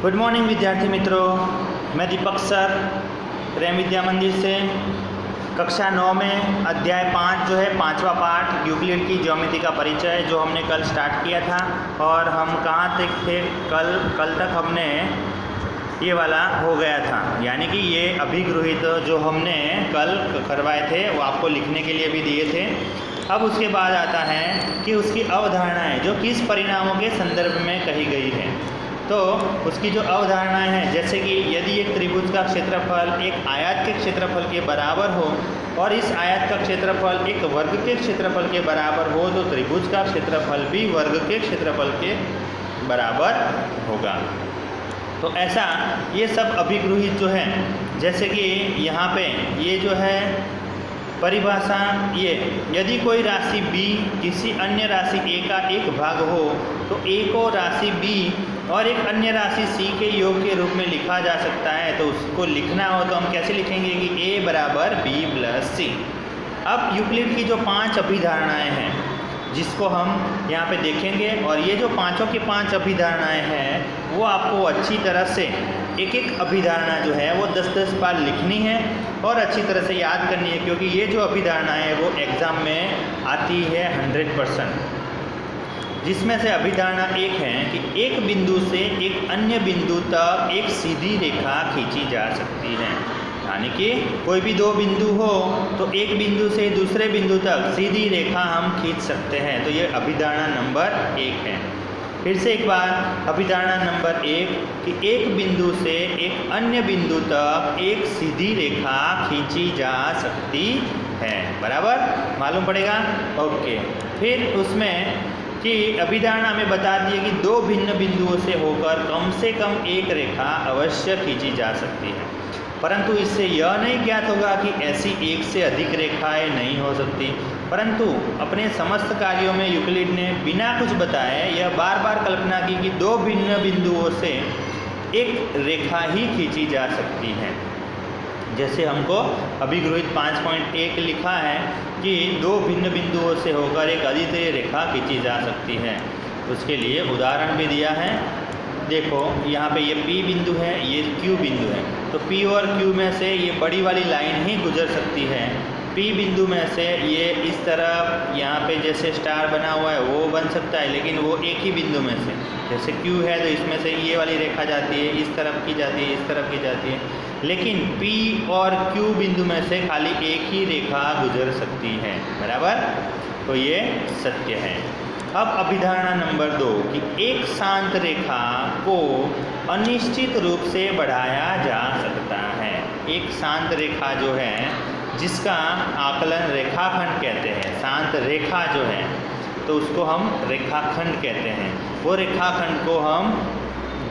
Good morning विद्यार्थी मित्रों, मैं दीपक सर प्रेम विद्या मंदिर से कक्षा 9 में अध्याय 5 जो है 5वां पाठ यूक्लिड की ज्योमेट्री का परिचय जो हमने कल स्टार्ट किया था। और हम कहाँ तक थे? कल तक हमने ये वाला हो गया था, यानी कि ये अभिगृहित जो हमने कल करवाए थे वो आपको लिखने के लिए भी दिए थे। अब उसके बाद आता है कि उसकी अवधारणाएं जो किस परिणामों के संदर्भ में कही गई है। तो उसकी जो अवधारणाएं हैं, जैसे कि यदि एक त्रिभुज का क्षेत्रफल एक आयत के क्षेत्रफल के बराबर हो और इस आयत का क्षेत्रफल एक वर्ग के क्षेत्रफल के बराबर हो तो त्रिभुज का क्षेत्रफल भी वर्ग के क्षेत्रफल के बराबर होगा। तो ऐसा ये सब अभिगृहित जो है, जैसे कि यहाँ पे ये जो है परिभाषा, ये यदि कोई राशि b किसी अन्य राशि a का एक भाग हो तो a को राशि b और एक अन्य राशि c के योग के रूप में लिखा जा सकता है। तो उसको लिखना हो तो हम कैसे लिखेंगे कि a बराबर b प्लस c। अब यूक्लिड की जो 5 अभिधारणाएं हैं जिसको हम यहाँ पे देखेंगे, और ये जो पाँचों के 5 अभिधारणाएं हैं वो आपको अच्छी तरह से एक एक अभिधारणा जो है वो 10-10 बार लिखनी है और अच्छी तरह से याद करनी है, क्योंकि ये जो अभिधारणाएं है वो एग्ज़ाम में आती है 100%। जिसमें से अभिधारणा एक है कि एक बिंदु से एक अन्य बिंदु तक एक सीधी रेखा खींची जा सकती है। यानी कि कोई भी दो बिंदु हो तो एक बिंदु से दूसरे बिंदु तक सीधी रेखा हम खींच सकते हैं। तो ये अभिधारणा नंबर 1 है। फिर से एक बार, अभिधारणा नंबर 1 कि एक बिंदु से एक अन्य बिंदु तक एक सीधी रेखा खींची जा सकती है। बराबर मालूम पड़ेगा? ओके। फिर उसमें कि अभिधारणा में बता दिए कि दो भिन्न बिंदुओं से होकर कम से कम एक रेखा अवश्य खींची जा सकती है, परंतु इससे यह नहीं ज्ञात होगा कि ऐसी एक से अधिक रेखाएं नहीं हो सकती। परंतु अपने समस्त कार्यों में यूक्लिड ने बिना कुछ बताए यह बार बार कल्पना की कि दो भिन्न बिंदुओं से एक रेखा ही खींची जा सकती है। जैसे हमको अभिगृहित 5.1 लिखा है कि दो भिन्न बिंदुओं से होकर एक अद्वितीय रेखा खींची जा सकती है। उसके लिए उदाहरण भी दिया है। देखो यहाँ पे ये P बिंदु है, ये Q बिंदु है, तो P और Q में से ये बड़ी वाली लाइन ही गुजर सकती है। P बिंदु में से ये इस तरफ यहाँ पे जैसे स्टार बना हुआ है वो बन सकता है, लेकिन वो एक ही बिंदु में से, जैसे Q है तो इसमें से ये वाली रेखा जाती है, इस तरफ की जाती है, इस तरफ की जाती है, लेकिन P और Q बिंदु में से खाली एक ही रेखा गुजर सकती है। बराबर? तो ये सत्य है। अब अभिधारणा नंबर 2 कि एक शांत रेखा को अनिश्चित रूप से बढ़ाया जा सकता है। एक शांत रेखा जो है जिसका आकलन रेखाखंड कहते हैं, शांत रेखा जो है तो उसको हम रेखाखंड कहते हैं। वो रेखाखंड को हम,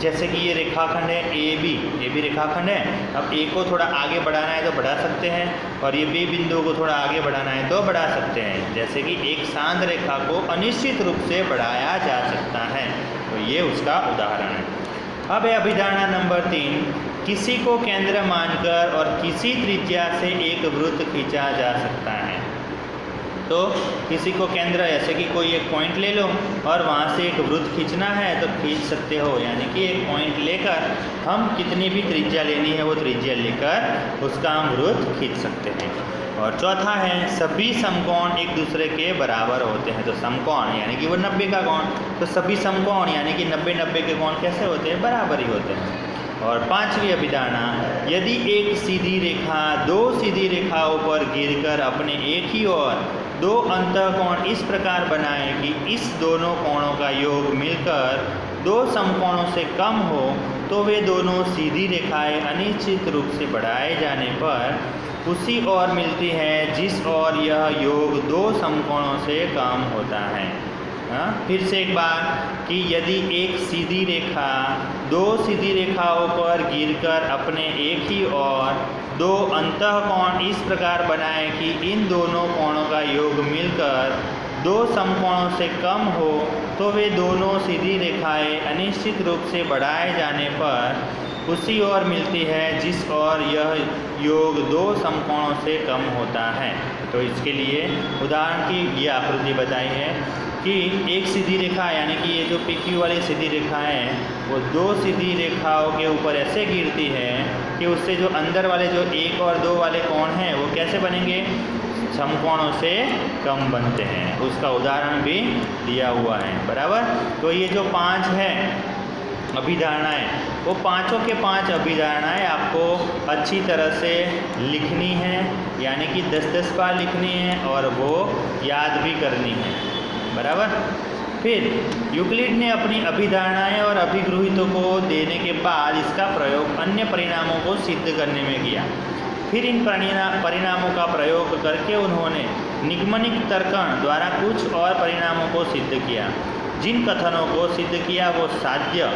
जैसे कि ये रेखाखंड है ए बी रेखाखंड है। अब ए को थोड़ा आगे बढ़ाना है तो बढ़ा सकते हैं, और ये बी बिंदु को थोड़ा आगे बढ़ाना है तो बढ़ा सकते हैं। जैसे कि एक शांत रेखा को अनिश्चित रूप से बढ़ाया जा सकता है, तो ये उसका उदाहरण है। अब है अभिधारणा नंबर 3, किसी को केंद्र मानकर और किसी त्रिज्या से एक वृत्त खींचा जा सकता है। तो किसी को केंद्र, जैसे कि कोई एक पॉइंट ले लो और वहाँ से एक वृत्त खींचना है तो खींच सकते हो, यानी कि एक पॉइंट लेकर हम कितनी भी त्रिज्या लेनी है वो त्रिज्या लेकर उसका हम वृत्त खींच सकते हैं। और चौथा है सभी समकोण एक दूसरे के बराबर होते हैं। तो समकोण यानी कि वो 90 का कोण, तो सभी समकोण यानी कि 90-90 के कोण कैसे होते हैं? बराबर ही होते हैं। और 5वीं अभिधारणा, यदि एक सीधी रेखा दो सीधी रेखाओं पर गिरकर अपने एक ही ओर दो अंतःकोण इस प्रकार बनाए कि इस दोनों कोणों का योग मिलकर दो समकोणों से कम हो तो वे दोनों सीधी रेखाएं अनिश्चित रूप से बढ़ाए जाने पर उसी ओर मिलती है जिस ओर यह योग दो समकोणों से कम होता है। फिर से एक बार कि यदि एक सीधी रेखा दो सीधी रेखाओं पर गिरकर अपने एक ही ओर दो अंतःकोण इस प्रकार बनाए कि इन दोनों कोणों का योग मिलकर दो समकोणों से कम हो तो वे दोनों सीधी रेखाएं अनिश्चित रूप से बढ़ाए जाने पर उसी ओर मिलती है जिस ओर यह योग दो समकोणों से कम होता है। तो इसके लिए उदाहरण की ये आकृति बताई है कि एक सीधी रेखा यानी कि ये जो PQ वाली सीधी रेखा है वो दो सीधी रेखाओं के ऊपर ऐसे गिरती है कि उससे जो अंदर वाले जो 1 और 2 वाले कोण हैं वो कैसे बनेंगे, समकोणों से कम बनते हैं। उसका उदाहरण भी दिया हुआ है, बराबर। तो ये जो 5 है अभिधारणाएं, वो पांचों के 5 अभिधारणाएं आपको अच्छी तरह से लिखनी है, यानी कि 10-10 बार लिखनी है और वो याद भी करनी है, बराबर। फिर यूक्लिड ने अपनी अभिधारणाएं और अभिगृहितों को देने के बाद इसका प्रयोग अन्य परिणामों को सिद्ध करने में किया। फिर इन परिणामों का प्रयोग करके उन्होंने निगमनिक तर्कण द्वारा कुछ और परिणामों को सिद्ध किया। जिन कथनों को सिद्ध किया वो साध्य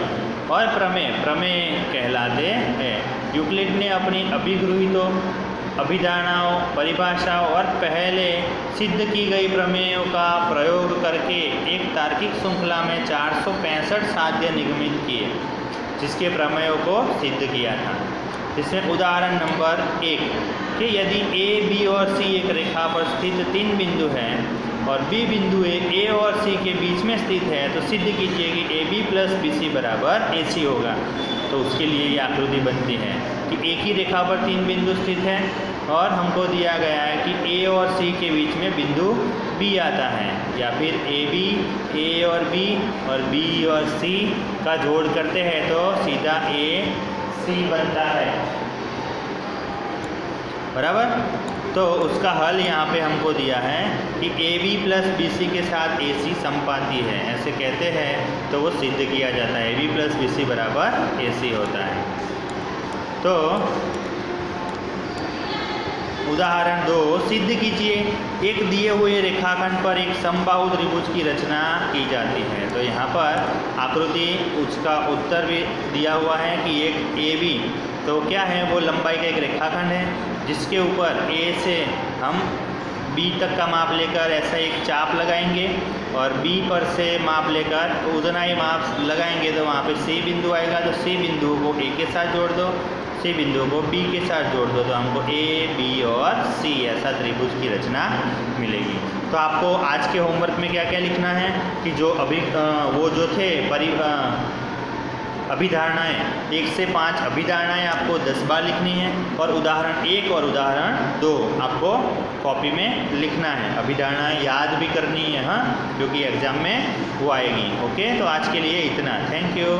और प्रमेय कहलाते हैं। यूक्लिड ने अपनी अभिगृहितों, अभिधारणाओं, परिभाषाओं और पहले सिद्ध की गई प्रमेयों का प्रयोग करके एक तार्किक श्रृंखला में 465 साध्य निगमित किए, जिसके प्रमेयों को सिद्ध किया था। इसमें उदाहरण नंबर 1 कि यदि A, B और C एक रेखा पर स्थित 3 बिंदु हैं और B बिंदु A और C के बीच में स्थित है, तो सिद्ध कीजिए कि AB + BC बराबर AC होगा। तो उसके लिए ये आकृति बनती है कि एक ही रेखा पर 3 बिंदु स्थित हैं और हमको दिया गया है कि A और C के बीच में बिंदु B आता है, या फिर AB, A और B और B और C का जोड़ करते हैं तो सीधा AC बनता है, बराबर। तो उसका हल यहाँ पे हमको दिया है कि AB + BC के साथ AC समपाती है, ऐसे कहते हैं तो वो सिद्ध किया जाता है। AB + BC बराबर AC होता है। तो उदाहरण 2 सिद्ध कीजिए, एक दिए हुए रेखाखंड पर एक समबाहु त्रिभुज की रचना की जाती है। तो यहाँ पर आकृति उसका उत्तर भी दिया हुआ है कि एक AB, तो क्या है, वो लंबाई का एक रेखाखंड है जिसके ऊपर A से हम B तक का माप लेकर ऐसा एक चाप लगाएंगे और B पर से माप लेकर उतना ही माप लगाएंगे तो वहाँ पे C बिंदु आएगा। तो C बिंदु को A के साथ जोड़ दो, C बिंदु को B के साथ जोड़ दो, तो हमको A, B और C ऐसा त्रिभुज की रचना मिलेगी। तो आपको आज के होमवर्क में क्या क्या लिखना है कि जो वो जो थे अभिधारणाएं 1 से 5 अभिधारणाएं आपको 10 बार लिखनी है और उदाहरण 1 और उदाहरण 2 आपको कॉपी में लिखना है। अभिधारणाएं याद भी करनी है, हाँ, क्योंकि एग्जाम में वो आएगी। ओके, तो आज के लिए इतना। Thank you.